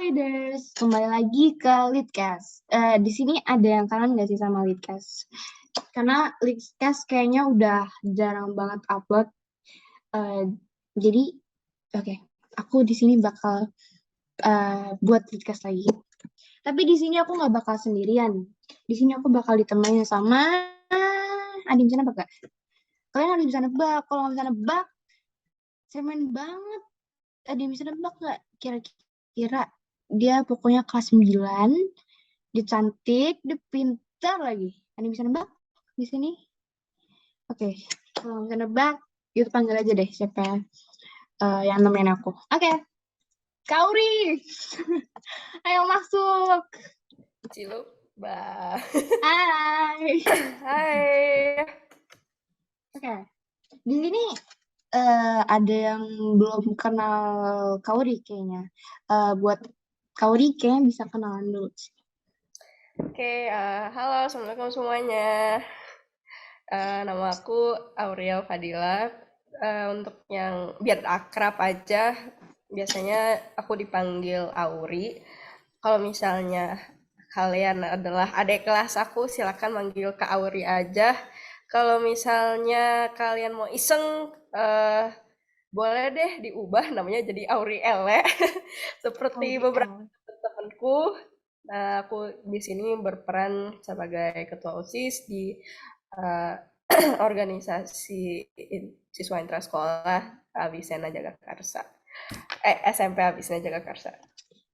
Leaders, kembali lagi ke Leadcast. Di sini ada yang kangen nggak sih sama Leadcast? Karena Leadcast kayaknya udah jarang banget upload. Eh, jadi, oke, aku di sini bakal buat Leadcast lagi. Tapi di sini aku nggak bakal sendirian. Di sini aku bakal ditemani sama ada yang bisa nebak gak? Kalian harus bisa nebak. Kalau nggak bisa nebak, cemen banget. Ada yang bisa nebak nggak? Kira-kira dia pokoknya kelas 9, dia cantik, dia pintar lagi. Ada yang bisa nebak di sini? Oke, kalau nggak bisa nebak, yuk panggil aja deh siapa yang nemenin aku. Oke, Kauri, ayo masuk. Ciluk, bah. Hai. Hai. Oke, di sini ada yang belum kenal Kauri kayaknya. Buat Kauri kayaknya bisa kenalan dulu. Oke, halo, assalamualaikum semuanya. Nama aku Aurel Fadila. Untuk yang biar akrab aja, biasanya aku dipanggil Auri. Kalau misalnya kalian adalah adik kelas aku, silakan manggil Kak Auri aja. Kalau misalnya kalian mau iseng, boleh deh diubah namanya jadi Auri Ele. Seperti Kauri beberapa L. temanku. Nah, aku di sini berperan sebagai ketua OSIS di eh, organisasi siswa intrasekolah Abisena Jagakarsa. SMP Abisena Jagakarsa.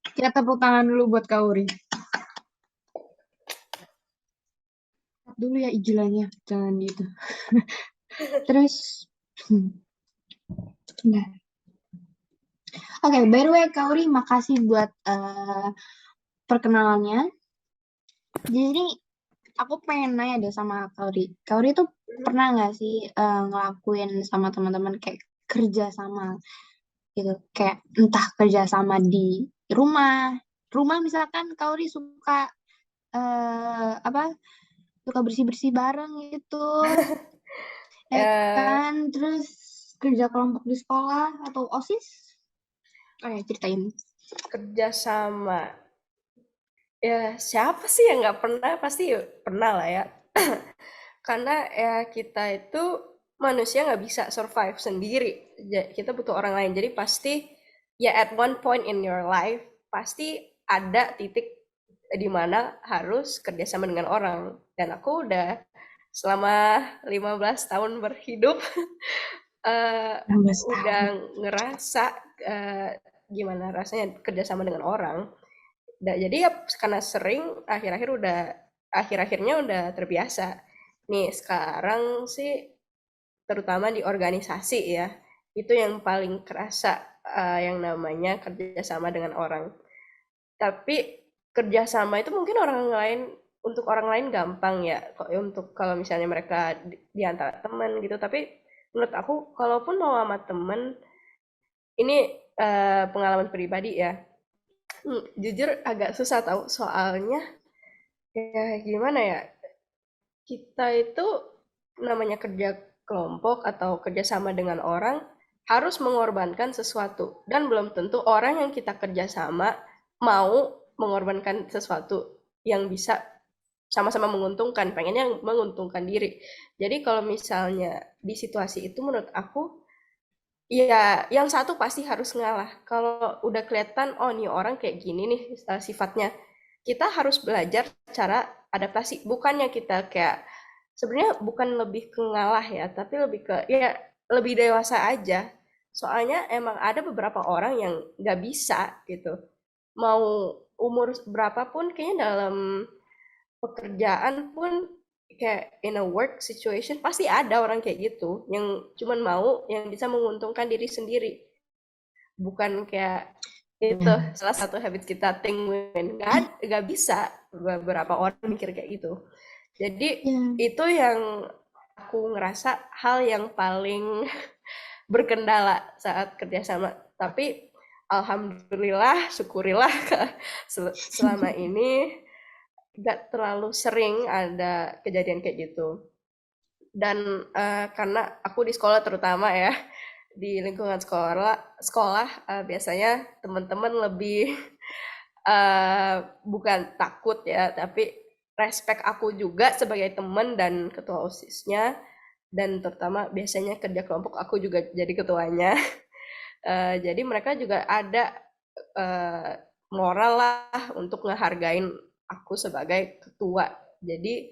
Kita tepuk tangan dulu buat Kauri. Dulu ya ijilannya, jangan gitu. Terus, nah. Oke, by the way, Kauri, makasih buat perkenalannya. Jadi, aku pengen nanya deh sama Kauri. Kauri tuh pernah nggak sih ngelakuin sama teman-teman kayak kerja sama gitu? Kayak entah kerja sama di rumah, misalkan Kauri suka apa? Suka bersih-bersih bareng gitu, ya Eh, kan? Terus kerja kelompok di sekolah atau OSIS? Oh ya, ceritain. Kerja sama. Ya, siapa sih yang nggak pernah? Pasti pernah lah ya. Karena ya kita itu manusia nggak bisa survive sendiri. Kita butuh orang lain. Jadi pasti ya at one point in your life pasti ada titik di mana harus kerjasama dengan orang. Dan aku udah selama 15 tahun berhidup eh, 16 udah tahun. ngerasa eh, gimana rasanya kerjasama dengan orang. Jadi ya karena sering akhir-akhirnya udah terbiasa. Nih sekarang sih terutama di organisasi ya, itu yang paling kerasa yang namanya kerjasama dengan orang. Tapi kerjasama itu mungkin untuk orang lain gampang ya, untuk kalau misalnya mereka di antara teman gitu. Tapi menurut aku kalaupun mau sama temen, ini pengalaman pribadi ya. Jujur agak susah tahu soalnya ya gimana ya, kita itu namanya kerja kelompok atau kerjasama dengan orang harus mengorbankan sesuatu dan belum tentu orang yang kita kerjasama mau mengorbankan sesuatu yang bisa sama-sama menguntungkan, pengennya menguntungkan diri. Jadi kalau misalnya di situasi itu menurut aku ya yang satu pasti harus ngalah. Kalau udah kelihatan oh nih orang kayak gini nih sifatnya, kita harus belajar cara adaptasi. Bukannya kita kayak sebenarnya bukan lebih ke ngalah ya, tapi lebih ke ya lebih dewasa aja. Soalnya emang ada beberapa orang yang nggak bisa gitu. Mau umur berapapun kayaknya dalam pekerjaan pun kayak in a work situation pasti ada orang kayak gitu yang cuman mau yang bisa menguntungkan diri sendiri, bukan kayak itu Ya. salah satu habit kita think women nggak bisa beberapa orang mikir kayak gitu. Jadi Ya. itu yang aku ngerasa hal yang paling berkendala saat kerjasama. Tapi alhamdulillah syukurilah selama ini nggak terlalu sering ada kejadian kayak gitu. Dan karena aku di sekolah terutama ya, di lingkungan sekolah biasanya teman-teman lebih bukan takut ya, tapi respect aku juga sebagai teman dan ketua OSIS-nya, dan terutama biasanya kerja kelompok aku juga jadi ketuanya. Jadi mereka juga ada eh, moral lah untuk ngehargain aku sebagai ketua. Jadi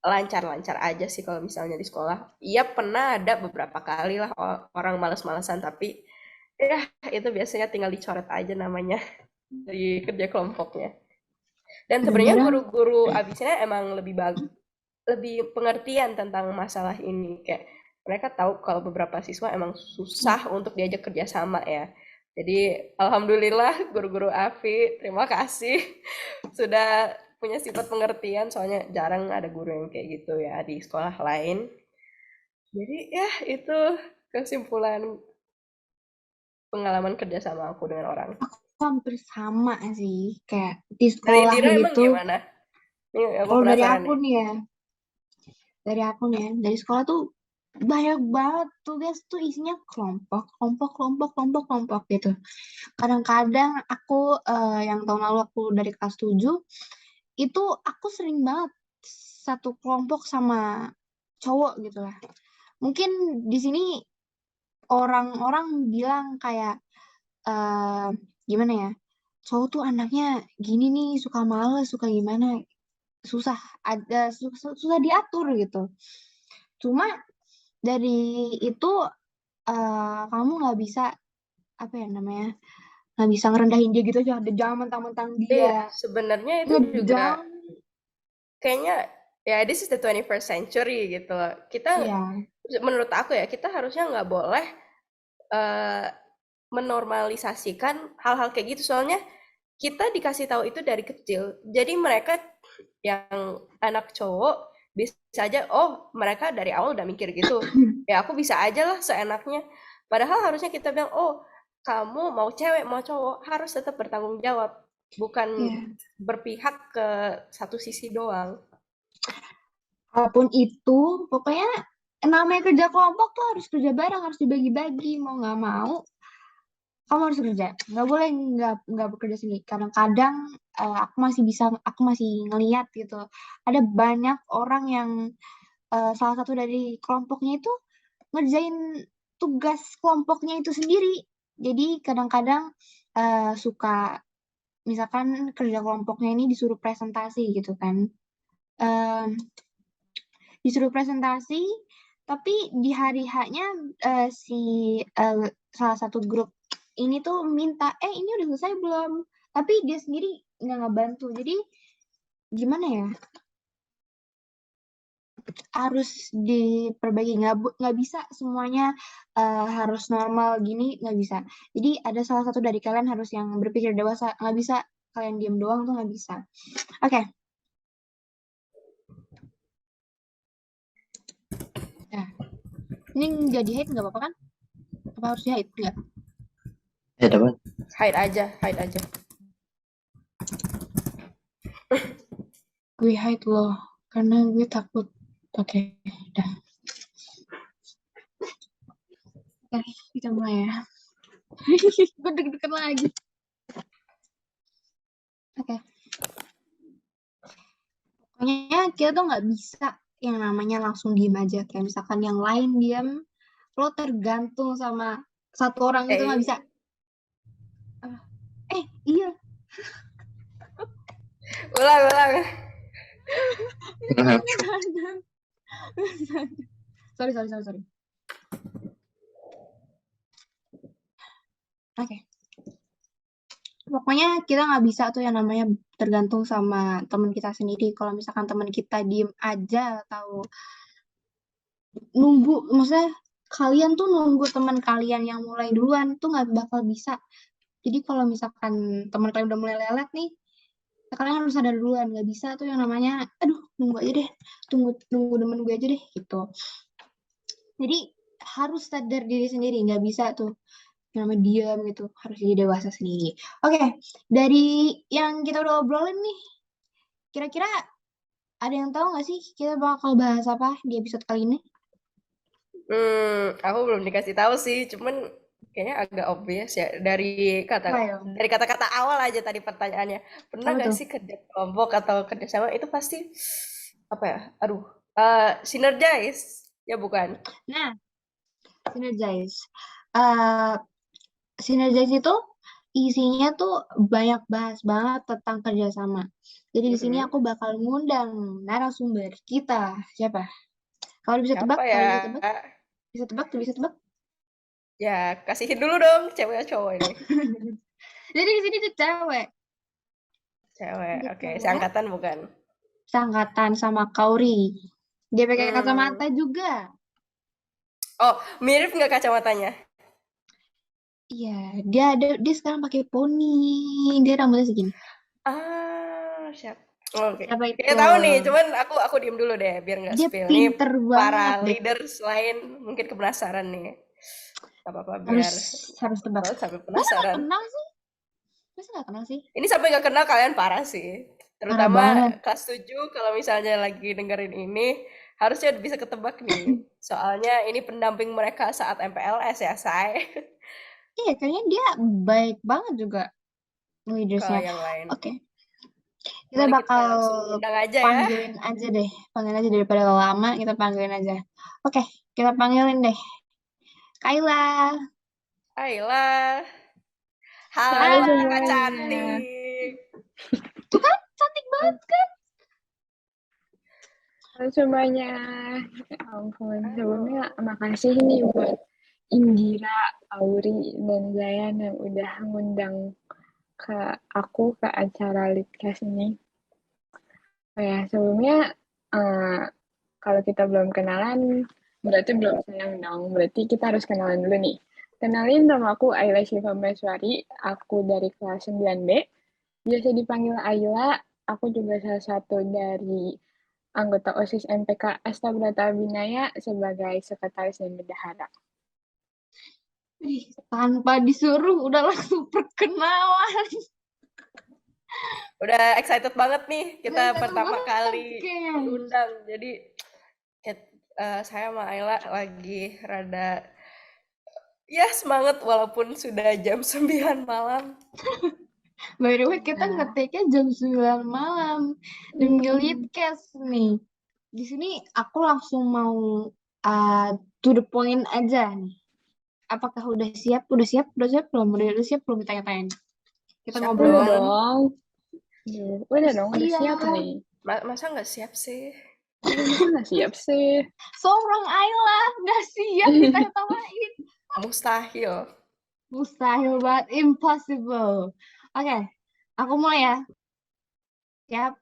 lancar-lancar aja sih kalau misalnya di sekolah. Iya pernah ada beberapa kali lah orang males-malesan, tapi ya itu biasanya tinggal dicoret aja namanya dari kerja kelompoknya. Dan sebenarnya Kadang-kadang guru-guru abisnya emang lebih pengertian tentang masalah ini. Kayak mereka tahu kalau beberapa siswa emang susah untuk diajak kerjasama ya. Jadi alhamdulillah guru-guru AFI, terima kasih sudah punya sifat pengertian. Soalnya jarang ada guru yang kayak gitu ya di sekolah lain. Jadi ya itu kesimpulan pengalaman kerjasama aku dengan orang. hampir sama sih, kayak di Dari sekolah Indira emang gitu. gimana? Ini aku Kalau dari penasaran aku nih. nih ya, dari sekolah tuh banyak banget tugas tuh isinya kelompok, kelompok, kelompok, kelompok, kelompok gitu. Kadang-kadang aku yang tahun lalu aku dari kelas 7 itu aku sering banget satu kelompok sama cowok gitu lah. Mungkin di sini orang-orang bilang kayak eh gimana ya? Cowok tuh anaknya gini nih, suka males, suka gimana, susah susah diatur gitu. Cuma dari itu kamu nggak bisa apa ya namanya, nggak bisa ngerendahin dia gitu aja. Jangan mentang-mentang Iya, dia sebenarnya itu juga ngedown. kayaknya ya this is the 21st century gitu loh. Kita Iya, menurut aku ya kita harusnya nggak boleh eh, menormalisasikan hal-hal kayak gitu soalnya kita dikasih tahu itu dari kecil. Jadi mereka yang anak cowok bisa aja oh mereka dari awal udah mikir gitu. Ya aku bisa aja lah seenaknya. Padahal harusnya kita bilang oh kamu mau cewek mau cowok harus tetap bertanggung jawab bukan iya. berpihak ke satu sisi doang. Apapun itu, pokoknya namanya kerja kelompok tuh harus kerja bareng, harus dibagi-bagi. Mau nggak mau, kamu harus kerja. Nggak boleh nggak bekerja sendiri. Kadang-kadang aku masih ngeliat gitu. Ada banyak orang yang salah satu dari kelompoknya itu ngerjain tugas kelompoknya itu sendiri. Jadi kadang-kadang suka misalkan kerja kelompoknya ini disuruh presentasi gitu kan. Em, Disuruh presentasi, tapi di hari H-nya si eh, salah satu grup ini tuh minta, ini udah selesai belum? Tapi dia sendiri nggak ngebantu. Jadi gimana ya? Harus diperbaiki. Nggak bisa semuanya harus normal gini, nggak bisa. Jadi ada salah satu dari kalian harus yang berpikir dewasa. Nggak bisa kalian diem doang tuh nggak bisa. Oke, nah ini jadi hate nggak apa-apa kan? Apa harus di hate? Nggak. Ya dapat. Hide aja. Gue hide loh, karena gue takut. Oke, udah. Oke, kita mulai ya. Gue deg-degan lagi. Oke, pokoknya kita tuh nggak bisa yang namanya langsung diem aja. Kayak misalkan yang lain diem, lo tergantung sama satu orang itu nggak bisa. Ah, iya. Ulang. Sorry. Oke. Pokoknya kita nggak bisa tuh yang namanya tergantung sama teman kita sendiri. Kalau misalkan teman kita diem aja atau nunggu, maksudnya kalian tuh nunggu teman kalian yang mulai duluan tuh nggak bakal bisa. Jadi kalau misalkan teman kalian udah mulai lelet nih, kalian harus sadar duluan. Nggak bisa tuh yang namanya, aduh nunggu aja deh, tunggu tunggu temen gue aja deh gitu. Jadi harus sadar diri sendiri, nggak bisa tuh yang namanya diam gitu, harus jadi dewasa sendiri. Oke, dari yang kita udah obrolin nih, kira-kira ada yang tahu nggak sih kita bakal bahas apa di episode kali ini? Aku belum dikasih tahu sih, cuman kayaknya agak obvious ya dari Apa ya? kata-kata awal aja tadi pertanyaannya. Pernah Apa nggak tuh? sih kerja kelompok atau kerja sama itu pasti apa ya? Aduh, synergize ya bukan? Nah, synergize. Eh Synergize itu isinya tuh banyak bahas banget tentang kerjasama. Jadi di sini Mm-mm. aku bakal ngundang narasumber kita. Siapa? Kalau bisa tebak, Siapa kalau ya? bisa tebak, bisa tebak, tuh bisa tebak. Ya kasihin dulu dong cewek atau cowok ini. Jadi di sini tuh cewek. Cewek, Dia oke. cewek, Seangkatan bukan? seangkatan sama Kauri. Dia pakai Hmm. kacamata juga. Oh, mirip nggak kacamatanya? Iya, dia sekarang pakai poni. Dia rambutnya segini. Ah, siap. Oke. Siapa Kayaknya itu? tahu nih, cuman aku diem dulu deh biar nggak Dia spill. Nih pinter banget para deh. leaders lain mungkin penasaran nih. Gak apa-apa Harus biar harus tebak. sampai Masa nggak penasaran. kenal sih? Masa nggak kenal sih? Ini sampai nggak kenal kalian parah sih. Parah Terutama banget. kelas 7 kalau misalnya lagi dengerin ini harusnya bisa ketebak nih. Soalnya ini pendamping mereka saat MPLS ya, say. Iya, kayaknya dia baik banget juga Kalau leadersnya. yang lain. Oke, kita Boleh kita bakal langsung undang aja ya. panggilin aja deh. Panggilin aja daripada lama, kita panggilin aja. Oke, kita panggilin deh. Kayla. Ayolah. Halo Halo Kak semuanya. Cantik. Tuh kan, cantik banget kan? Halo semuanya. Ya ampun, Halo. sebelumnya makasih nih buat Indira, Auri, dan Zayan yang udah ngundang ke aku ke acara Litcast ini. Oh ya, sebelumnya eh, kalau kita belum kenalan, berarti belum sayang dong. Berarti kita harus kenalan dulu nih. Kenalin, nama aku Ayla Syifa Meswari. Aku dari kelas 9B. Biasa dipanggil Ayla. Aku juga salah satu dari anggota OSIS MPK Astabrata Binaya sebagai sekretaris dan bendahara. Tanpa disuruh udah langsung perkenalan. Udah excited banget nih Udah kita satu pertama banget kali kayaknya. diundang. Jadi saya sama Ayla lagi rada ya semangat walaupun sudah jam 9 malam. By the way, kita Nah, ngetiknya jam 9 malam. Demi Leadcast nih. Di sini aku langsung mau to the point aja nih. Apakah udah siap? Udah siap? Udah siap belum? Udah siap belum ditanya-tanya? Kita Siap udah ngobrol. dong. dong. Udah dong, udah siap Siap. nih. Masa nggak siap sih? Masa nggak siap sih? Seorang Ayla nggak siap ditanya-tanyain. Mustahil. Mustahil banget. Impossible. Oke, aku mulai ya. Siap.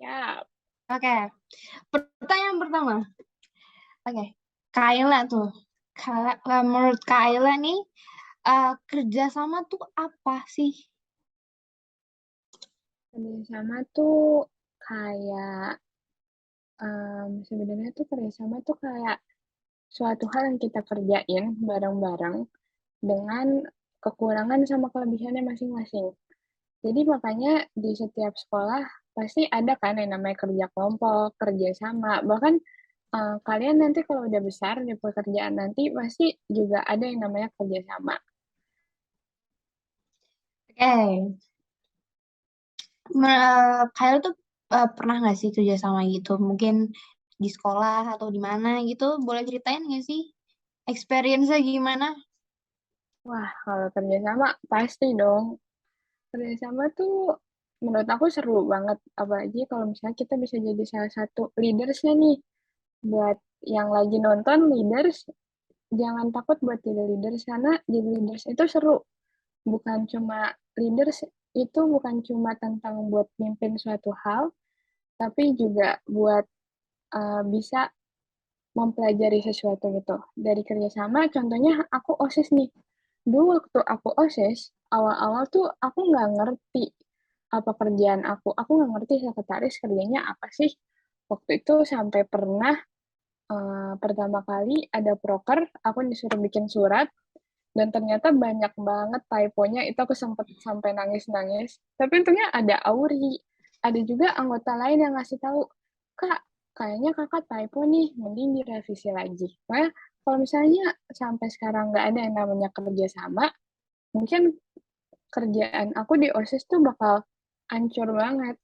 Ya, Oke. Pertanyaan pertama. Oke. Kayla tuh. Menurut Kayla nih, kerjasama tuh apa sih? kerjasama tuh kayak sebenarnya tuh kerjasama tuh kayak suatu hal yang kita kerjain bareng-bareng dengan kekurangan sama kelebihannya masing-masing. Jadi makanya di setiap sekolah pasti ada kan yang namanya kerja kelompok, kerja sama. Bahkan kalian nanti kalau udah besar di pekerjaan nanti pasti juga ada yang namanya kerja sama. Oke. Kayla tuh pernah nggak sih kerjasama gitu? Mungkin di sekolah atau di mana gitu? Boleh ceritain nggak sih? Experience-nya gimana? Wah, kalau kerja sama pasti dong. Kerja sama tuh menurut aku seru banget. Apalagi kalau misalnya kita bisa jadi salah satu leadersnya nih. Buat yang lagi nonton leaders, jangan takut buat jadi leaders karena jadi leaders itu seru. Bukan cuma leaders itu bukan cuma tentang buat mimpin suatu hal, tapi juga buat bisa mempelajari sesuatu gitu. Dari kerjasama, contohnya aku OSIS nih. Dulu waktu aku OSIS, awal-awal tuh aku nggak ngerti apa kerjaan aku nggak ngerti sekretaris kerjanya apa sih. Waktu itu sampai pernah pertama kali ada proker, aku disuruh bikin surat, dan ternyata banyak banget typonya, itu aku sempet sampai nangis-nangis. Tapi untungnya ada Auri, ada juga anggota lain yang ngasih tahu, Kak, kayaknya kakak typo nih, mending direvisi lagi. Makanya kalau misalnya sampai sekarang nggak ada yang namanya kerja sama, mungkin kerjaan aku di OSIS tuh bakal hancur banget.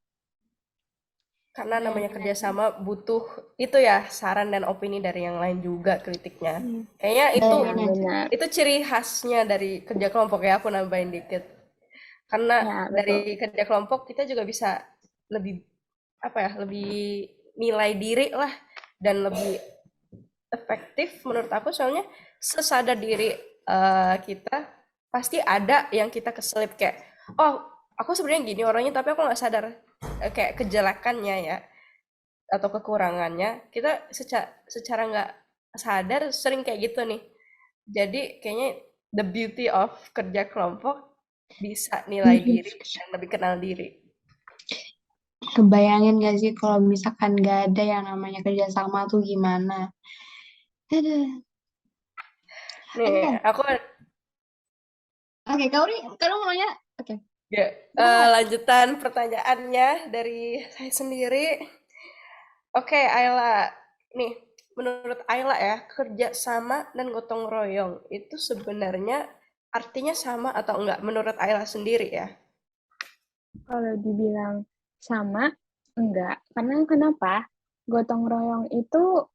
Karena namanya Benar-benar. kerjasama butuh itu ya saran dan opini dari yang lain juga kritiknya. Iya. Kayaknya Iya, Bayangin aja. benar. itu ciri khasnya dari kerja kelompok ya, aku nambahin dikit. Karena Ya, betul. dari kerja kelompok kita juga bisa lebih apa ya, lebih nilai diri lah dan lebih efektif menurut aku soalnya sesadar diri kita pasti ada yang kita keselip kayak oh aku sebenarnya gini orangnya tapi aku nggak sadar kayak kejelekannya ya atau kekurangannya kita secara nggak sadar sering kayak gitu nih jadi kayaknya the beauty of kerja kelompok bisa nilai diri dan lebih kenal diri. Kebayangin gak sih kalau misalkan gak ada yang namanya kerjasama tuh gimana? Aduh. Nih Oke, aku oke, kamu mau nanya? Oke, ya, go ahead. lanjutan pertanyaannya dari saya sendiri. Oke, Ayla. Nih, menurut Ayla ya, kerja sama dan gotong royong itu sebenarnya artinya sama atau enggak menurut Ayla sendiri ya? Kalau dibilang sama, enggak. Karena kenapa? Gotong royong itu,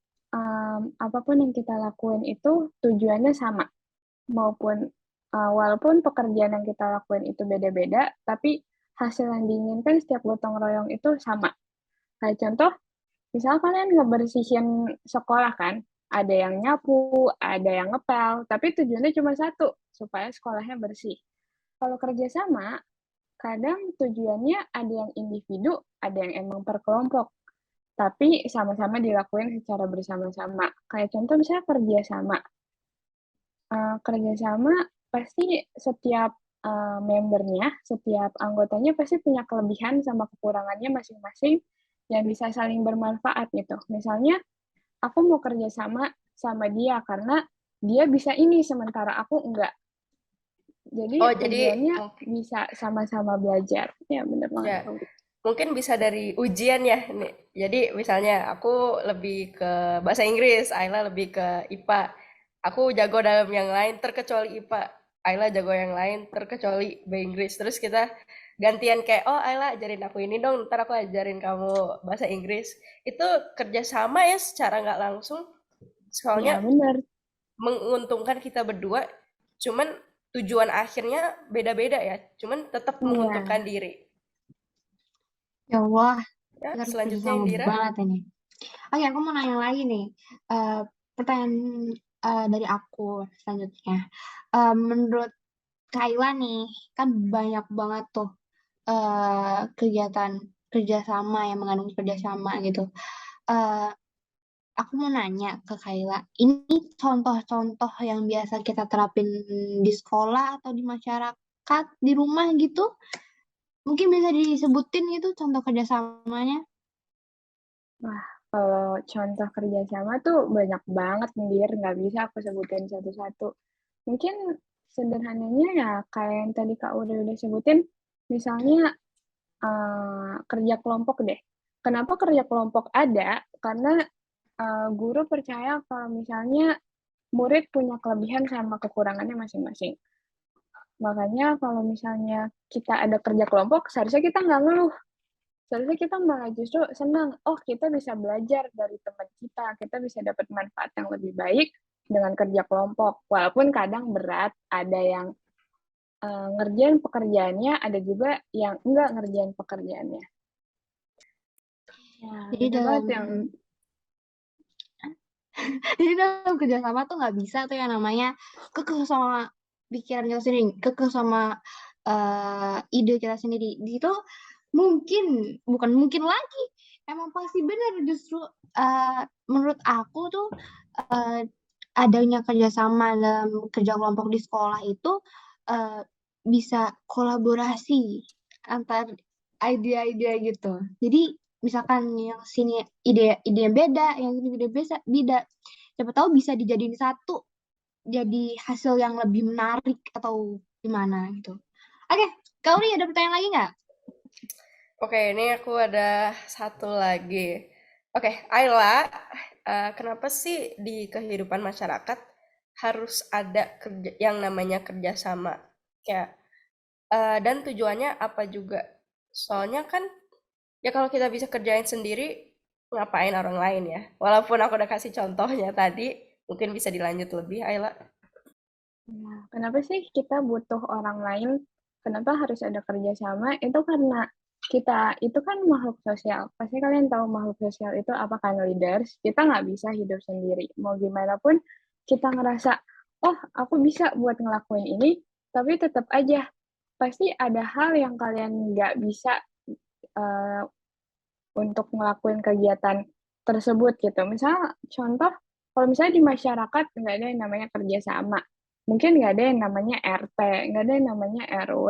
apapun yang kita lakuin itu tujuannya sama. Maupun, walaupun pekerjaan yang kita lakuin itu beda-beda, tapi hasil yang diinginkan setiap gotong royong itu sama. Kayak contoh, misal kalian ngebersihin sekolah kan, ada yang nyapu, ada yang ngepel, tapi tujuannya cuma satu, supaya sekolahnya bersih. Kalau kerja sama, kadang tujuannya ada yang individu, ada yang emang per kelompok, tapi sama-sama dilakuin secara bersama-sama. Kayak contoh misalnya kerja sama. Kerja sama pasti setiap membernya, setiap anggotanya pasti punya kelebihan sama kekurangannya masing-masing yang bisa saling bermanfaat gitu. Misalnya, aku mau kerja sama dia karena dia bisa ini sementara aku enggak. Jadi Oh, jadi tujuannya mungkin bisa sama-sama belajar. Ya, bener banget, ya, Kak. mungkin bisa dari ujian ya. Nih. Jadi misalnya aku lebih ke bahasa Inggris, Ayla lebih ke IPA. Aku jago dalam yang lain terkecuali IPA. Ayla jago yang lain terkecuali bahasa Inggris. Terus kita gantian kayak, oh Ayla ajarin aku ini dong, ntar aku ajarin kamu bahasa Inggris. Itu kerjasama ya secara nggak langsung. Soalnya Ya, bener. menguntungkan kita berdua, cuman tujuan akhirnya beda-beda ya. Cuman tetap Iya. menguntungkan diri. Ya Allah, Ya, kita harus selanjutnya kerjasama Indira. banget ini. Oke, aku mau nanya lagi nih. Eh, Pertanyaan dari aku selanjutnya. Menurut Kaila nih, kan banyak banget tuh kegiatan kerjasama yang mengandung kerjasama gitu. Eh, aku mau nanya ke Kaila, ini contoh-contoh yang biasa kita terapin di sekolah atau di masyarakat, di rumah gitu? Mungkin bisa disebutin gitu contoh kerjasamanya? Wah, kalau contoh kerjasama tuh banyak banget nih, Dir. Nggak bisa aku sebutin satu-satu. Mungkin sederhananya ya kayak yang tadi Kak udah sebutin, misalnya kerja kelompok deh. Kenapa kerja kelompok ada? Karena guru percaya kalau misalnya murid punya kelebihan sama kekurangannya masing-masing. Makanya kalau misalnya kita ada kerja kelompok, seharusnya kita nggak ngeluh. Seharusnya kita malah justru senang, oh kita bisa belajar dari teman kita bisa dapat manfaat yang lebih baik dengan kerja kelompok. Walaupun kadang berat, ada yang ngerjain pekerjaannya, ada juga yang enggak ngerjain pekerjaannya. Ya, Jadi bener dalam banget yang Jadi dalam kerjasama tuh nggak bisa tuh yang namanya kekeh sama pikiran kita sendiri, kekeh sama ide kita sendiri. Itu mungkin, bukan mungkin lagi, emang pasti benar justru menurut aku tuh eh, adanya kerjasama dalam kerja kelompok di sekolah itu eh, bisa kolaborasi antar ide-ide gitu. Jadi misalkan yang sini ide beda, yang sini ide beda, siapa tahu bisa dijadiin satu, jadi hasil yang lebih menarik atau gimana gitu. Oke, kau nih ada pertanyaan lagi nggak? Oke, ini aku ada satu lagi. Oke, Ayla, kenapa sih di kehidupan masyarakat harus ada yang namanya kerjasama? Kayak dan tujuannya apa juga? Soalnya kan ya kalau kita bisa kerjain sendiri, ngapain orang lain ya? Walaupun aku udah kasih contohnya tadi, mungkin bisa dilanjut lebih, Ayla. Nah, kenapa sih kita butuh orang lain? Kenapa harus ada kerjasama? Itu karena kita itu kan makhluk sosial. Pasti kalian tahu makhluk sosial itu apa kan, leaders. Kita nggak bisa hidup sendiri. Mau gimana pun kita ngerasa, oh aku bisa buat ngelakuin ini, tapi tetap aja pasti ada hal yang kalian nggak bisa uh, untuk ngelakuin kegiatan tersebut gitu. Misalnya contoh, kalau misalnya di masyarakat nggak ada yang namanya kerjasama, mungkin nggak ada yang namanya RT, nggak ada yang namanya RW,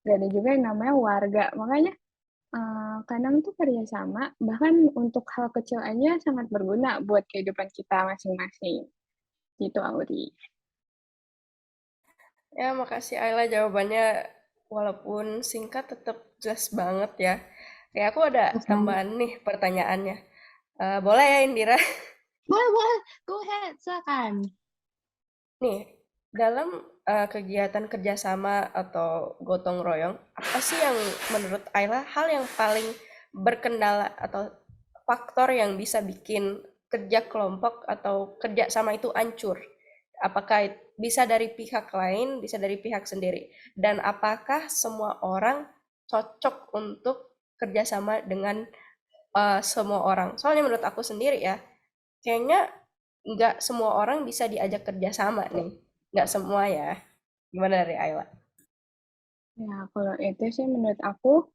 nggak ada juga yang namanya warga. Makanya kadang tuh kerjasama, bahkan untuk hal kecil aja sangat berguna buat kehidupan kita masing-masing. Gitu, Auri. Ya, makasih Ayla jawabannya. Walaupun singkat tetap jelas banget ya. Kayak aku ada Sama. tambahan nih pertanyaannya. Boleh ya Indira? Boleh, go ahead, silakan. Nih, dalam kegiatan kerjasama atau gotong royong, apa sih yang menurut Ayla hal yang paling berkendala atau faktor yang bisa bikin kerja kelompok atau kerja sama itu hancur? Apakah bisa dari pihak lain, bisa dari pihak sendiri? Dan apakah semua orang cocok untuk kerjasama dengan semua orang? Soalnya menurut aku sendiri ya, kayaknya nggak semua orang bisa diajak kerja sama nih. Nggak semua ya. Gimana dari Ayla? Ya, kalau itu sih menurut aku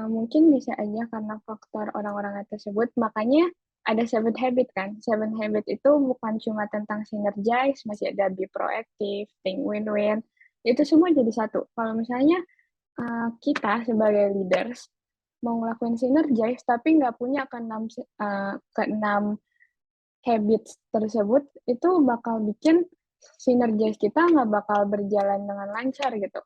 mungkin bisa aja karena faktor orang-orang tersebut, makanya ada seven habit kan. Seven habit itu bukan cuma tentang synergize, masih ada be proactive, think win-win. Itu semua jadi satu. Kalau misalnya kita sebagai leaders mau ngelakuin synergize tapi nggak punya keenam habits tersebut, itu bakal bikin synergize kita nggak bakal berjalan dengan lancar gitu.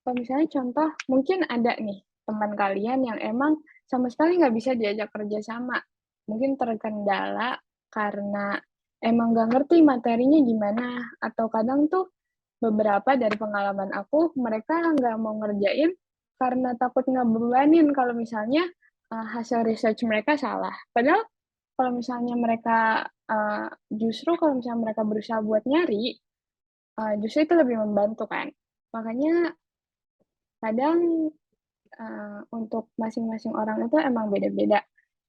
Kalau misalnya contoh, mungkin ada nih teman kalian yang emang sama sekali nggak bisa diajak kerja sama. Mungkin terkendala karena emang nggak ngerti materinya gimana. Atau kadang tuh beberapa dari pengalaman aku, mereka nggak mau ngerjain karena takut ngebebanin kalau misalnya hasil research mereka salah. Padahal kalau misalnya mereka justru kalau misalnya mereka berusaha buat nyari, justru itu lebih membantu kan. Makanya kadang untuk masing-masing orang itu emang beda-beda.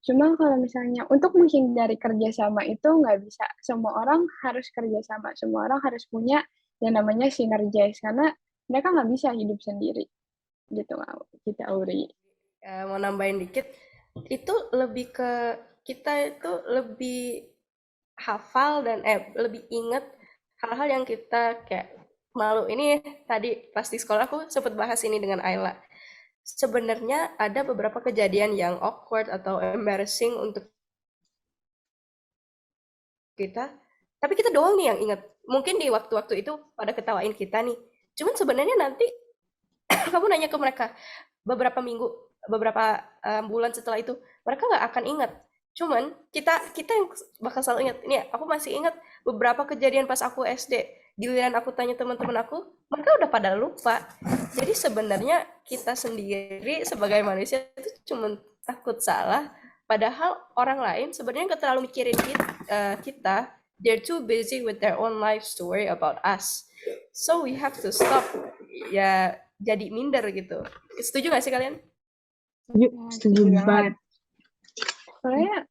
Cuma kalau misalnya untuk menghindari kerjasama itu nggak bisa. Semua orang harus kerjasama, semua orang harus punya yang namanya sinergis karena mereka nggak bisa hidup sendiri. Gitu, kita Auri. Mau nambahin dikit, itu lebih ke kita itu lebih hafal dan lebih inget hal-hal yang kita kayak malu. Ini tadi pas di sekolah aku sempat bahas ini dengan Ayla. Sebenarnya ada beberapa kejadian yang awkward atau embarrassing untuk kita, tapi kita doang nih yang ingat. Mungkin di waktu-waktu itu pada ketawain kita nih. Cuman sebenarnya nanti kamu nanya ke mereka beberapa minggu, beberapa bulan setelah itu, mereka nggak akan ingat. Cuman kita yang bakal selalu ingat. Ini aku masih ingat beberapa kejadian pas aku SD. Giliran aku tanya teman-teman aku, mereka udah pada lupa. Jadi sebenarnya kita sendiri sebagai manusia itu cuma takut salah. Padahal orang lain sebenarnya nggak terlalu mikirin kita. They're too busy with their own lives to worry about us. So we have to stop. Ya jadi minder gitu. Setuju gak sih kalian? Setuju banget. Soalnya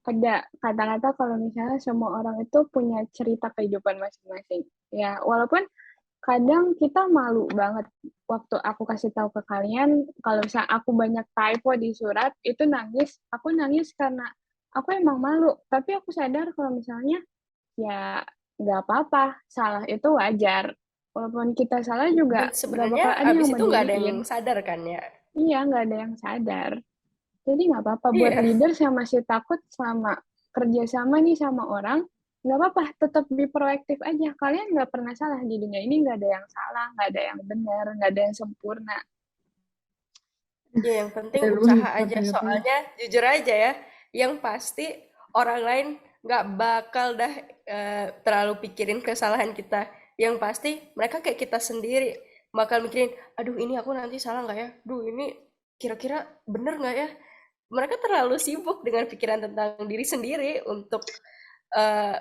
ada kata-kata kalau misalnya semua orang itu punya cerita kehidupan masing-masing. Ya, walaupun kadang kita malu banget waktu aku kasih tahu ke kalian kalau misalnya aku banyak typo di surat itu aku nangis karena aku emang malu, tapi aku sadar kalau misalnya ya nggak apa-apa, salah itu wajar, walaupun kita salah juga Dan nggak sebenarnya bakal ada abis yang itu nggak ada yang mendirin. sadar kan ya? Iya, nggak ada yang sadar. Jadi nggak apa-apa buat Iya. leaders yang masih takut sama kerjasama nih sama orang, nggak apa-apa, tetap be proaktif aja. Kalian nggak pernah salah di dunia ini, nggak ada yang salah, nggak ada yang benar, nggak ada yang sempurna. Ya yang penting Bener usaha banget aja. kata-katanya. Soalnya jujur aja ya, yang pasti orang lain nggak bakal dah terlalu pikirin kesalahan kita. Yang pasti mereka kayak kita sendiri bakal mikirin, aduh ini aku nanti salah nggak ya? Duh ini kira-kira bener nggak ya? Mereka terlalu sibuk dengan pikiran tentang diri sendiri untuk uh,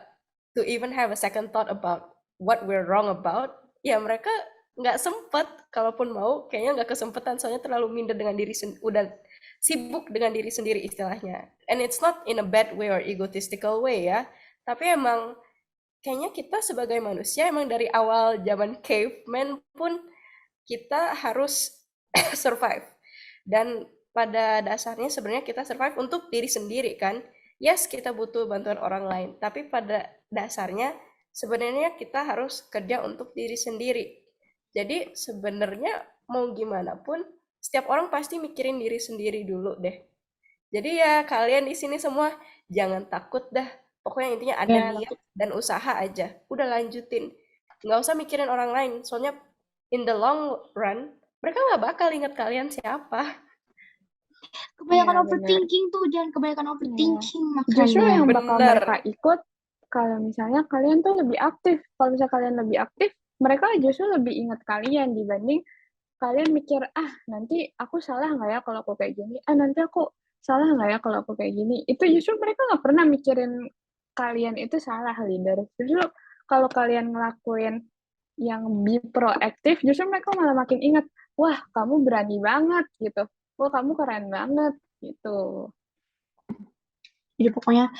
to even have a second thought about what we're wrong about. Ya mereka nggak sempet, kalaupun mau kayaknya nggak kesempatan soalnya terlalu minder dengan diri udah sibuk dengan diri sendiri istilahnya. And it's not in a bad way or egotistical way ya, tapi emang kayaknya kita sebagai manusia emang dari awal zaman caveman pun kita harus survive. Dan pada dasarnya sebenarnya kita survive untuk diri sendiri kan. Yes, kita butuh bantuan orang lain, tapi pada dasarnya sebenarnya kita harus kerja untuk diri sendiri. Jadi sebenarnya mau gimana pun setiap orang pasti mikirin diri sendiri dulu deh. Jadi ya kalian di sini semua jangan takut dah. Pokoknya intinya ada Ya, niat dan usaha aja. Udah lanjutin. Nggak usah mikirin orang lain. Soalnya in the long run, mereka nggak bakal ingat kalian siapa. kebanyakan Iya, benar. overthinking tuh, jangan kebanyakan Iya. overthinking Justru makanya. yang bakal Bener. mereka ikut kalau misalnya kalian tuh lebih aktif. Kalau misalnya kalian lebih aktif, mereka justru lebih ingat kalian dibanding kalian mikir, ah nanti aku salah nggak ya kalau aku kayak gini? Ah nanti aku salah nggak ya kalau aku kayak gini? Itu justru mereka nggak pernah mikirin kalian itu salah, leader. Justru kalau kalian ngelakuin yang be proaktif, justru mereka malah makin ingat, wah kamu berani banget gitu. Wah kamu keren banget gitu. Jadi pokoknya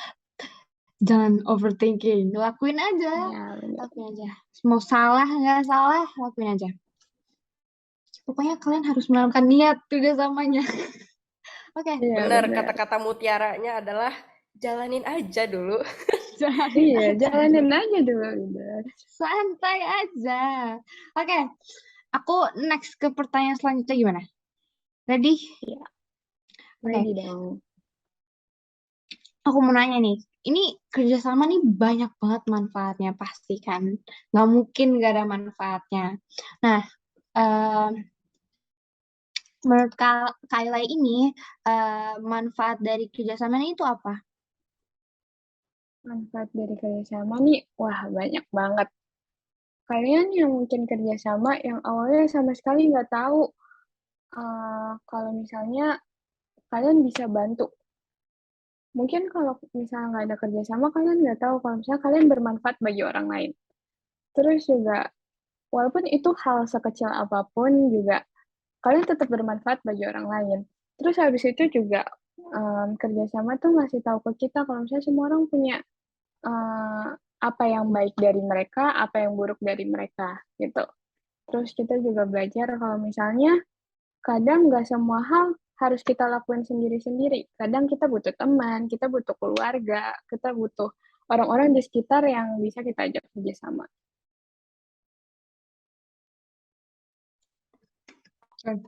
jangan overthinking, lakuin aja, Ya, benar. lakuin aja. Mau salah nggak salah, lakuin aja. Pokoknya kalian harus menanamkan niat kerjasamanya. Oke. Iya, Bener, benar. kata-kata mutiaranya adalah jalanin aja dulu. Iya, jalanin aja dulu, leader. Santai aja. Oke. Aku next ke pertanyaan selanjutnya gimana? Ready? Iya, Oke. ready dong. Aku mau nanya nih. Ini kerjasama nih banyak banget manfaatnya pasti kan. Nggak mungkin nggak ada manfaatnya. Nah, em, menurut Kaila ini manfaat dari kerjasama ini itu apa? Manfaat dari kerjasama nih, wah banyak banget. Kalian yang mungkin kerjasama yang awalnya sama sekali nggak tahu kalau misalnya kalian bisa bantu. Mungkin kalau misalnya nggak ada kerjasama, kalian nggak tahu kalau misalnya kalian bermanfaat bagi orang lain. Terus juga, walaupun itu hal sekecil apapun juga, kalian tetap bermanfaat bagi orang lain. Terus habis itu juga, kerjasama tuh ngasih tahu ke kita kalau misalnya semua orang punya apa yang baik dari mereka, apa yang buruk dari mereka, gitu. Terus kita juga belajar kalau misalnya kadang nggak semua hal harus kita lakuin sendiri-sendiri. Kadang kita butuh teman, kita butuh keluarga, kita butuh orang-orang di sekitar yang bisa kita ajak kerjasama.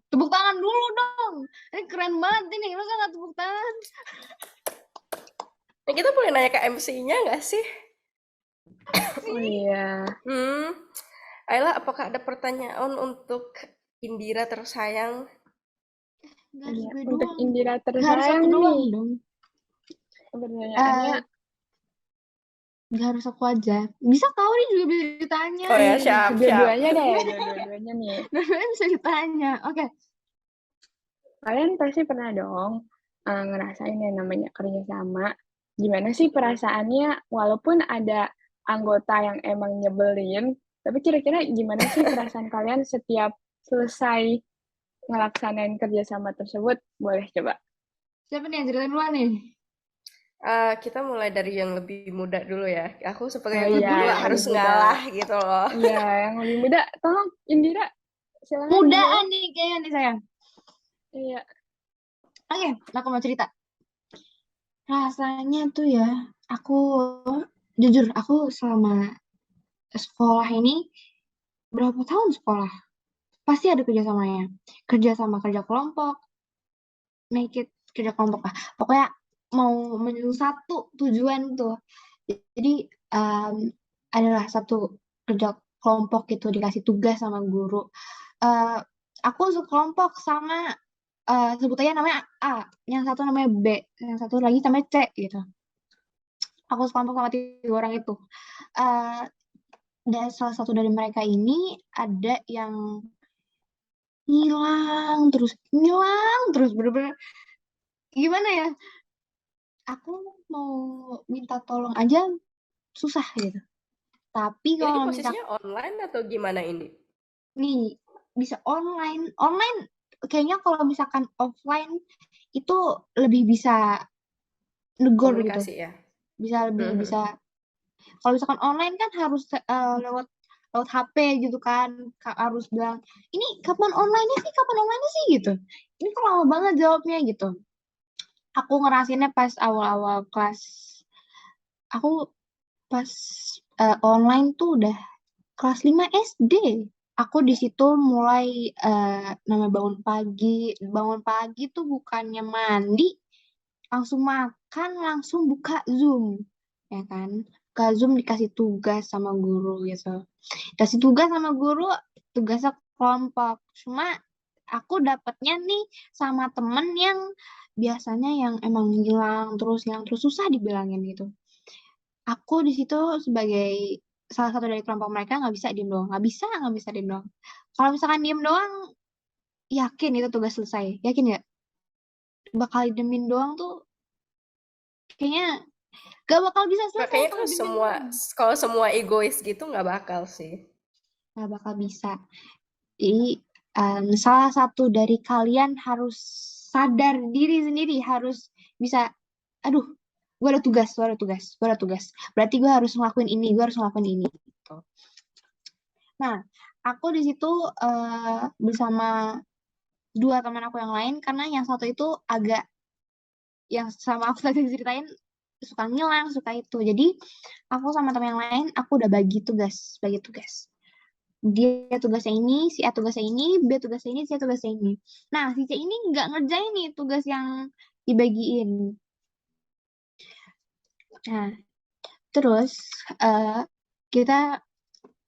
Tepuk tangan dulu dong. Ini keren banget ini. Masa nggak tepuk tangan? Nah, kita boleh nanya ke MC-nya nggak sih? Oh iya. Ayla, apakah ada pertanyaan untuk Indira tersayang? Nggak harus Iya, gue untuk doang. Indira Nggak harus tersayang aku doang nih, dong. pertanyaannya Nggak harus aku aja. Bisa kau nih juga bisa ditanya. Oh ya, siap. dua-duanya deh, dua-duanya nih. Dua-duanya bisa ditanya. Oke. Kalian pasti pernah dong ngerasain yang namanya kerjasama. Gimana sih perasaannya walaupun ada anggota yang emang nyebelin, tapi kira-kira gimana sih perasaan kalian setiap selesai ngelaksanain kerjasama tersebut? Boleh coba. Siapa nih yang ceritain duluan nih? Kita mulai dari yang lebih muda dulu ya. Aku sebagai Oh yang lebih iya, tua yang harus lebih muda. ngalah gitu loh. Iya, yang lebih muda. Tolong Indira, silakan Mudaan dijawab. nih kayaknya nih sayang. Iya. Oke, aku mau cerita. Rasanya tuh ya, aku jujur aku selama sekolah ini berapa tahun sekolah? Pasti ada kerjasamanya. Kerja kelompok, make it kerja kelompok lah. Pokoknya mau menuju satu tujuan tuh. Jadi adalah satu kerja kelompok gitu dikasih tugas sama guru. Eh, aku sekelompok sama sebut aja namanya A, yang satu namanya B, yang satu lagi namanya C gitu. Aku sekelompok sama 3 orang itu. Eh dan salah satu dari mereka ini ada yang ngilang terus bener-bener gimana ya? Aku mau minta tolong aja susah gitu. Tapi Ini kalau posisinya online atau gimana ini? nih bisa online, kayaknya kalau misalkan offline itu lebih bisa negor gitu, Komunikasi ya? bisa lebih Mhm. bisa. Kalau misalkan online kan harus lewat lewat HP gitu kan, harus bilang ini kapan online-nya sih, kapan online-nya sih gitu. Ini kok lama banget jawabnya gitu. Aku ngerasainnya pas awal-awal kelas. Aku pas online tuh udah kelas 5 SD. Aku di situ mulai nama bangun pagi tuh bukannya mandi, langsung makan, langsung buka Zoom, ya kan? Buka Zoom dikasih tugas sama guru gitu. Kasih tugas sama guru, tugasnya kelompok. Cuma aku dapetnya nih sama temen yang biasanya yang emang hilang terus susah dibilangin gitu. Aku di situ sebagai salah satu dari kelompok mereka nggak bisa diem doang, nggak bisa diem doang. Kalau misalkan diem doang, yakin itu tugas selesai, yakin nggak? Bakal diemin doang tuh kayaknya gak bakal bisa Nggak, selesai kayaknya kalau diemin doang. kalau semua egois gitu nggak bakal sih. Gak bakal bisa. Jadi salah satu dari kalian harus sadar diri sendiri, harus bisa, aduh, gue ada tugas. Berarti gue harus ngelakuin ini, gue harus ngelakuin ini. Gitu. Nah, aku di situ bersama 2 teman aku yang lain, karena yang satu itu agak, yang sama aku tadi ceritain, suka ngilang, suka itu. Jadi, aku sama teman yang lain, aku udah bagi tugas. Dia tugasnya ini, si A tugasnya ini, B tugasnya ini, C tugasnya ini. Nah, si C ini nggak ngerjain nih tugas yang dibagiin. Nah, terus eh, kita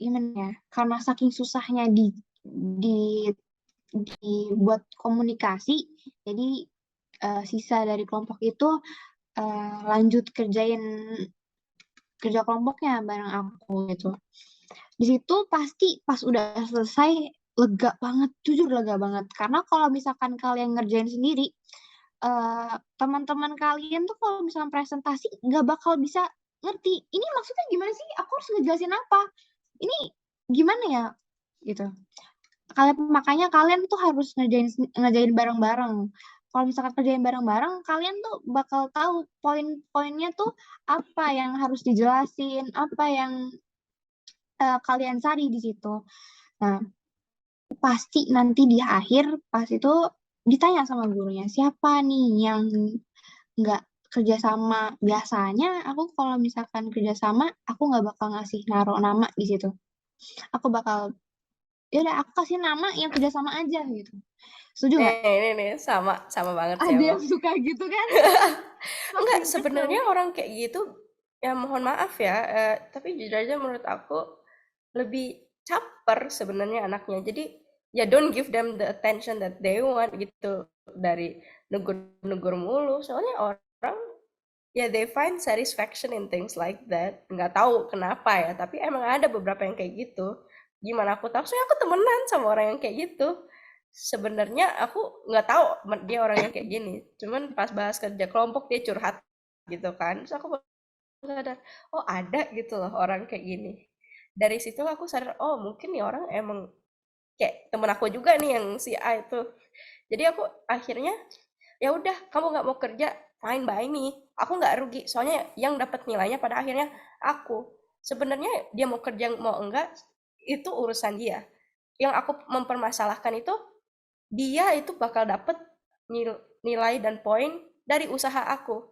gimana ya? Karena saking susahnya di dibuat komunikasi, jadi sisa dari kelompok itu lanjut kerjain kerja kelompoknya bareng aku gitu. Di situ pasti pas udah selesai lega banget, jujur lega banget. Karena kalau misalkan kalian ngerjain sendiri, teman-teman kalian tuh kalau misalkan presentasi nggak bakal bisa ngerti. Ini maksudnya gimana sih? Aku harus ngejelasin apa? Ini gimana ya? Gitu. Makanya kalian tuh harus ngerjain bareng-bareng. Kalau misalkan kerjain bareng-bareng, kalian tuh bakal tahu poin-poinnya tuh apa yang harus dijelasin, apa yang kalian cari di situ. Nah, pasti nanti di akhir pas itu ditanya sama gurunya, siapa nih yang nggak kerjasama. Biasanya aku kalau misalkan kerjasama, aku nggak bakal ngasih naruh nama di situ. Aku bakal, ya udah aku kasih nama yang kerjasama aja gitu. Setuju nggak? Nih, sama banget sih Ada aku. yang suka gitu kan? Enggak, Makin kesel. sebenarnya orang kayak gitu, ya mohon maaf ya, tapi jujur aja menurut aku lebih caper sebenarnya anaknya. Jadi ya don't give them the attention that they want gitu, dari negur-negur mulu. Soalnya orang ya they find satisfaction in things like that. Nggak tahu kenapa ya, tapi emang ada beberapa yang kayak gitu. Gimana aku tahu? Soalnya aku temenan sama orang yang kayak gitu. Sebenarnya aku nggak tahu dia orang yang kayak gini. Cuman pas bahas kerja kelompok dia curhat gitu kan. Terus aku sadar, oh ada gitu loh orang kayak gini. Dari situ aku sadar, oh mungkin nih orang emang kayak temen aku juga nih yang si A itu. Jadi aku akhirnya ya udah kamu nggak mau kerja, fine by me, aku nggak rugi soalnya yang dapat nilainya pada akhirnya aku. Sebenarnya dia mau kerja mau enggak itu urusan dia, yang aku mempermasalahkan itu dia itu bakal dapat nilai dan poin dari usaha aku.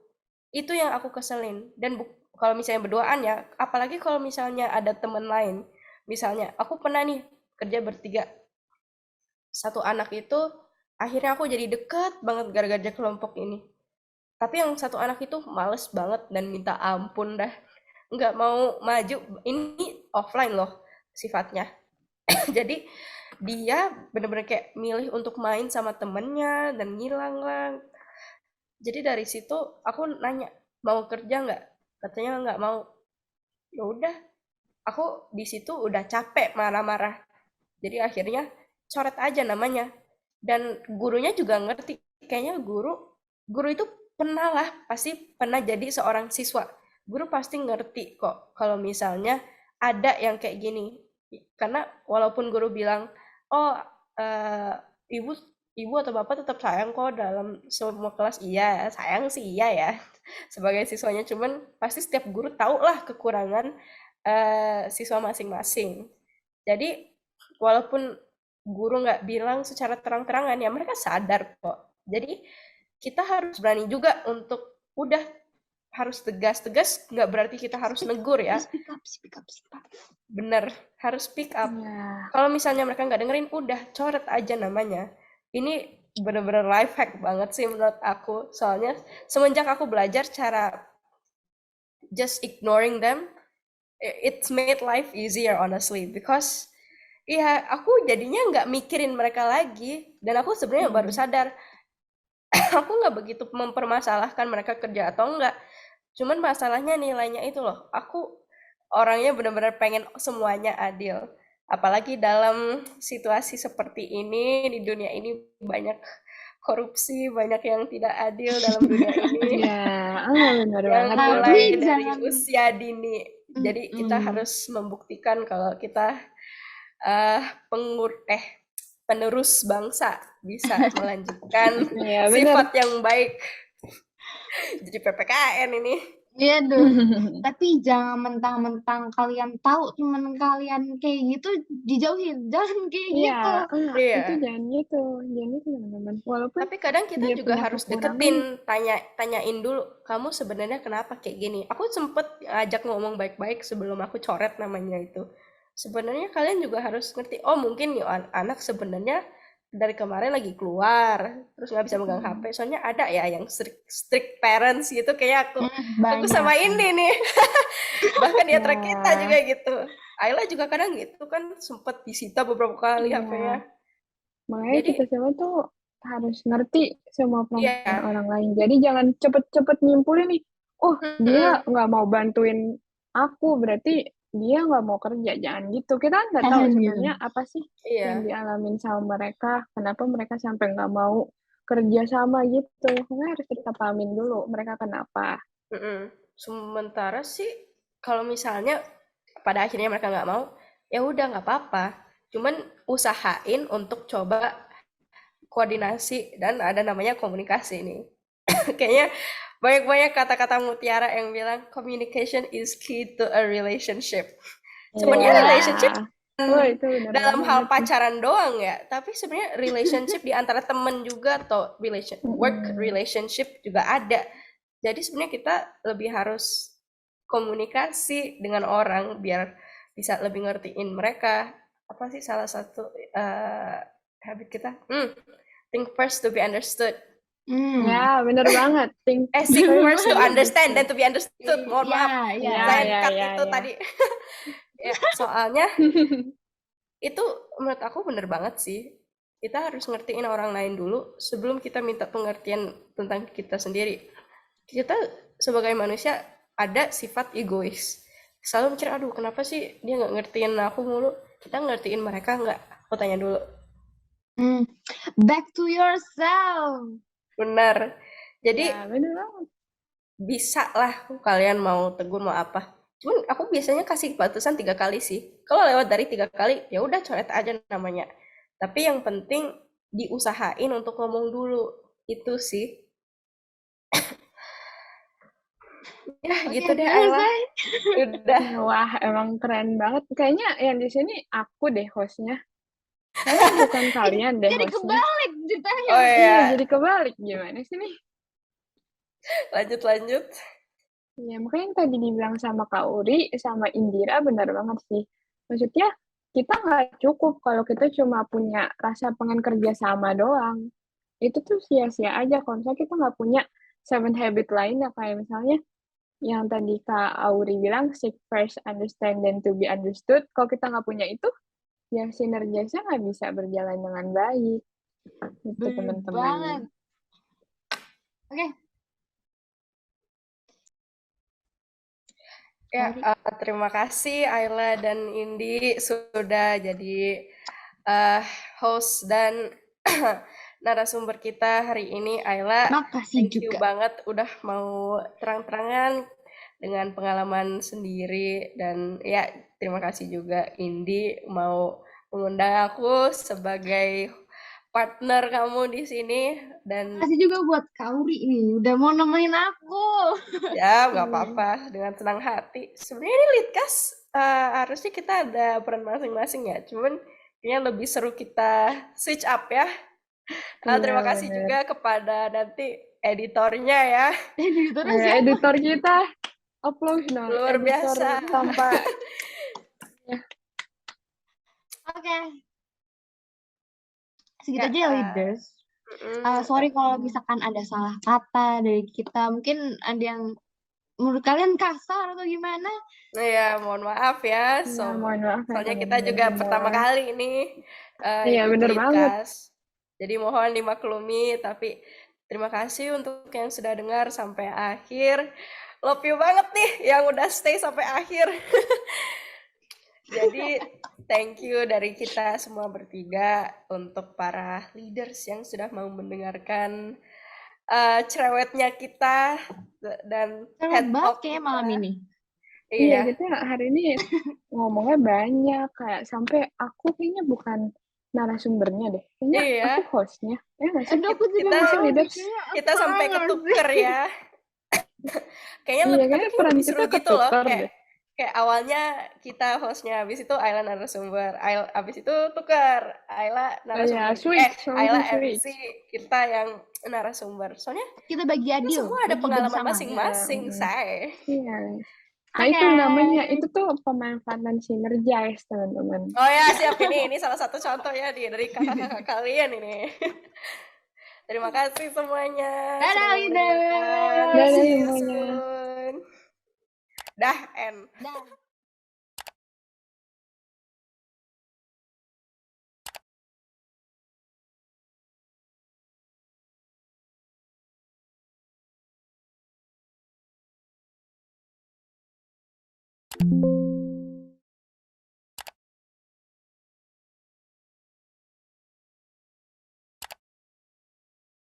Itu yang aku keselin. Dan kalau misalnya berduaan ya, apalagi kalau misalnya ada temen lain. Misalnya, aku pernah nih kerja bertiga. Satu anak itu, akhirnya aku jadi deket banget gara-gara kelompok ini. Tapi yang satu anak itu males banget dan minta ampun dah. Nggak mau maju. Ini offline loh sifatnya. Jadi dia bener-bener kayak milih untuk main sama temennya dan ngilang lah. Jadi dari situ aku nanya, mau kerja nggak? katanya nggak mau. Ya udah, aku di situ udah capek marah-marah. Jadi akhirnya coret aja namanya. Dan gurunya juga ngerti. Kayaknya guru itu pernah lah, pasti pernah jadi seorang siswa. Guru pasti ngerti kok kalau misalnya ada yang kayak gini. Karena walaupun guru bilang, oh eh, ibu ibu atau bapak tetap sayang kok dalam semua kelas. Iya, sayang sih iya ya sebagai siswanya. Cuman pasti setiap guru tahu lah kekurangan siswa masing-masing. Jadi walaupun guru nggak bilang secara terang-terangan ya mereka sadar kok. Jadi kita harus berani juga untuk udah harus tegas-tegas, nggak berarti kita harus negur ya. Speak up. Bener, harus speak up. Ya, Kalau misalnya mereka nggak dengerin, udah coret aja namanya. Ini bener-bener life hack banget sih menurut aku. Soalnya semenjak aku belajar cara just ignoring them, it's made life easier honestly. Because ya aku jadinya nggak mikirin mereka lagi. Dan aku sebenarnya baru sadar, aku nggak begitu mempermasalahkan mereka kerja atau enggak. Cuman masalahnya nilainya itu loh. Aku orangnya benar-benar pengen semuanya adil. Apalagi dalam situasi seperti ini, di dunia ini banyak korupsi, banyak yang tidak adil dalam dunia ini. ya, benar Yang banget. Tapi mulai dari jangan- usia dini. Jadi kita harus membuktikan kalau kita penerus bangsa bisa melanjutkan Iya, benar. sifat yang baik. Jadi PPKN ini. Iya dong. Tapi jangan mentang-mentang kalian tahu teman kalian kayak gitu dijauhin. Jangan kayak Iya, gitu. Iya. itu jangan gitu teman-teman. Walaupun Tapi kadang kita dia juga punya harus kekurangan. deketin, tanyain dulu, kamu sebenarnya kenapa kayak gini? Aku sempet ajak ngomong baik-baik sebelum aku coret namanya itu. Sebenarnya kalian juga harus ngerti, oh mungkin nih anak sebenarnya dari kemarin lagi keluar, terus nggak bisa megang HP. Soalnya ada ya yang strict parents gitu, kayak aku Banyak. sama ini nih. Bahkan di antara Ya. kita juga gitu. Ayla juga kadang gitu kan, sempet disita beberapa kali Iya. HP-nya. Makanya Jadi kita semua tuh harus ngerti semua perasaan iya. orang lain. Jadi jangan cepet-cepet nyimpulin nih, oh dia nggak mau bantuin aku, berarti dia nggak mau kerja. Jangan gitu. Kita kan nggak tahu sebenarnya apa sih yang Iya. dialamin sama mereka, kenapa mereka sampai nggak mau kerja sama gitu. Makanya harus kita pahamin dulu mereka kenapa. Sementara sih kalau misalnya pada akhirnya mereka nggak mau, ya udah nggak apa-apa. Cuman usahain untuk coba koordinasi dan ada namanya komunikasi nih. Kayaknya banyak-banyak kata-kata mutiara yang bilang communication is key to a relationship. Sebenarnya Iya. relationship Oh, itu benar dalam hal banget. pacaran doang ya, tapi sebenarnya relationship di antara temen juga atau work relationship juga ada. Jadi sebenarnya kita lebih harus komunikasi dengan orang biar bisa lebih ngertiin mereka. Apa sih salah satu habit kita? Think first to be understood. Ya, benar banget. Seek first to understand dan to be understood. Mohon maaf, Iya. saya cut itu tadi. Ya, soalnya itu menurut aku bener banget sih. Kita harus ngertiin orang lain dulu sebelum kita minta pengertian tentang kita sendiri. Kita sebagai manusia ada sifat egois. Selalu mikir, aduh kenapa sih dia nggak ngertiin aku mulu. Kita ngertiin mereka nggak? Aku tanya dulu. Back to yourself. Benar. Jadi Ya, benar banget. bisa lah kalian mau tegur mau apa. Cuman aku biasanya kasih batasan 3 kali sih. Kalau lewat dari 3 kali, ya udah coret aja namanya. Tapi yang penting diusahain untuk ngomong dulu. Itu sih. Ya gitu deh Ayla. Udah. Wah, emang keren banget. Kayaknya yang di sini aku deh hostnya. Kayaknya bukan kalian deh Jadi hostnya. kebalik ceritanya. Oh Iya, iya. jadi kebalik. Gimana sih nih? Lanjut. Ya, makanya yang tadi dibilang sama Kak Uri, sama Indira, benar banget sih. Maksudnya, kita nggak cukup kalau kita cuma punya rasa pengen kerja sama doang. Itu tuh sia-sia aja kalau misalnya kita nggak punya 7 habit lainnya, kayak misalnya yang tadi Kak Auri bilang, seek first, understand, then to be understood. Kalau kita nggak punya itu, ya sinergisnya nggak bisa berjalan dengan baik. Itu Bener teman-teman. banget. Oke, Ya, Sorry. terima kasih Ayla dan Indi sudah jadi host dan narasumber kita hari ini. Ayla, Makasih thank you juga. banget udah mau terang-terangan dengan pengalaman sendiri, dan ya terima kasih juga Indi mau mengundang aku sebagai partner kamu di sini, dan Makasih juga buat Kauri nih, udah mau nemenin aku. ya nggak apa-apa, dengan senang hati. Sebenarnya ini Litkas harusnya kita ada peran masing-masing ya, cuman kayaknya lebih seru kita switch up ya. Iya, Terima kasih bener. juga kepada nanti editornya ya, Editornya Nah, siapa? editor kita, applause dong. luar Editor biasa. tanpa, ya, Oke, segitu Ya, aja ya leaders. mm, Sorry kalau misalkan ada salah kata dari kita. Mungkin ada yang menurut kalian kasar atau gimana? ya mohon maaf ya. ya mohon maaf ya Soalnya kita teman-teman juga semua. pertama kali ini Iya, ikut bener banget. Litkas. Jadi mohon dimaklumi, tapi terima kasih untuk yang sudah dengar sampai akhir. Love you banget nih yang udah stay sampai akhir. Jadi thank you dari kita semua bertiga untuk para leaders yang sudah mau mendengarkan cerewetnya kita dan Cerewet head banget talk kayaknya kita. malam ini. Iya, Iya, kita hari ini ngomongnya banyak. Kayak sampai aku kayaknya bukan narasumbernya deh. Kayaknya iya. aku hostnya. Ya nggak sih? Aduh, aku juga Kita Nggak sih, mau leaders? kayaknya kita sama sampai nggak sih? ketuker ya. Kayaknya Iya, tapi kayaknya kayaknya peran lebih kita seru gitu loh. ketuker Kayak deh. kayak awalnya kita hostnya, habis itu Ayla narasumber, habis itu tuker Ayla Iya, narasumber, switch, Ayla langsung MC, switch. kita yang narasumber. Soalnya Kita bagi kita adil, semua ada bagi pengalaman bersama. Iya, masing-masing, say. iya. Nah, Oke. itu namanya, itu tuh pemanfaatan sinergis, teman-teman. Oh ya, siap, ini salah satu contoh ya dari kakak-kakak kalian ini. Terima kasih semuanya sudah Dadah, mau mendengarkan. leaders. Dadah See you semuanya. soon. Dah, end. Dah.